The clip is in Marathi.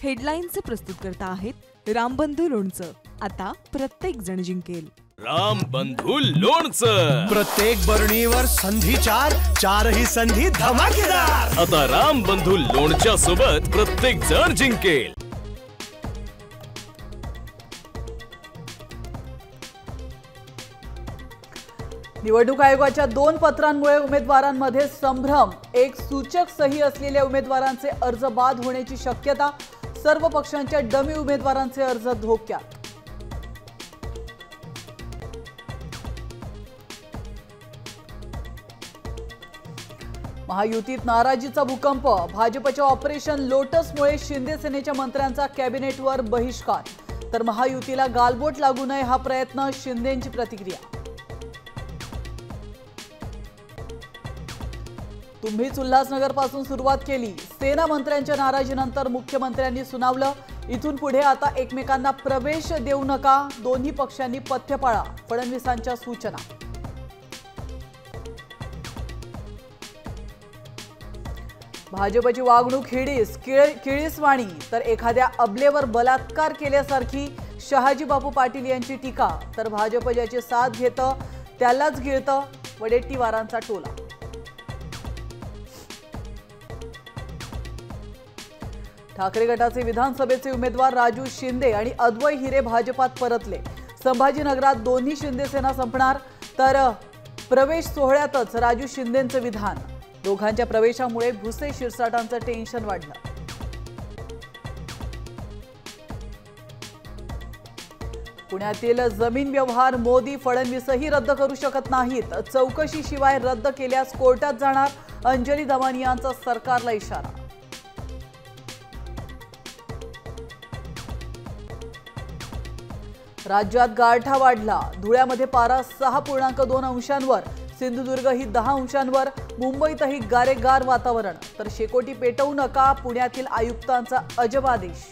हेडलाईन्सचे प्रस्तुतकर्ता आहेत रामबंधू लोणचं। आता प्रत्येक जण जिंकेल। रामबंधू लोणचं। प्रत्येक बरणीवर संधी चारही संधी धमाकेदार। आता रामबंधू लोणच्या सोबत प्रत्येक जण जिंकेल। निवडणूक आयोगाच्या 2 पत्रांमुळे उमेदवारांमध्ये संभ्रम। एक सूचक सही असलेल्या उमेदवारांचे अर्ज बाद होण्याची शक्यता। सर्व पक्षांच्या डमी उमेदवारांचे अर्ज धोक्यात। महायुतीत नाराजीचा भूकंप। भाजपच्या ऑपरेशन लोटसमुळे शिंदे सेनेच्या मंत्र्यांचा कॅबिनेटवर बहिष्कार। तर महायुतीला गालबोट लागू नये हा प्रयत्न, शिंदेंची प्रतिक्रिया। तुम्हीच उल्हासनगरपासून सुरुवात केली। सेना मंत्र्यांच्या नाराजीनंतर मुख्यमंत्र्यांनी सुनावलं, इथून पुढे आता एकमेकांना प्रवेश देऊ नका। दोन्ही पक्षांनी पथ्य पाळा, फडणवीसांच्या सूचना। भाजपची वागणूक किळीसवाणी, तर एखाद्या अबलेवर बलात्कार केल्यासारखी। शहाजी बापू पाटील यांची टीका। तर भाजप ज्याची साथ घेतं त्यालाच गिळतं, वडेट्टीवारांचा टोला। ठाकरे गटाचे विधानसभेचे उमेदवार राजू शिंदे आणि अद्वै हिरे भाजपात परतले। संभाजीनगरात दोन्ही शिंदे सेना संपणार। तर प्रवेश सोहळ्यातच राजू शिंदेंचं विधान। दोघांच्या प्रवेशामुळे भुसे शिरसाटांचं टेन्शन वाढलं। पुण्यातील जमीन व्यवहार मोदी फडणवीसही रद्द करू शकत नाहीत। चौकशीशिवाय रद्द केल्यास कोर्टात जाणार। अंजली दमानी यांचा सरकारला इशारा। राज्यात गारठा वाढला। धुळ्यामध्ये पारा 6.2 अंशांवर, सिंधुदुर्ग ही 10 अंशांवर, मुंबईतही गारेगार वातावरण। तर शेकोटी पेटवू नका, पुण्यातील आयुक्तांचा अजब आदेश।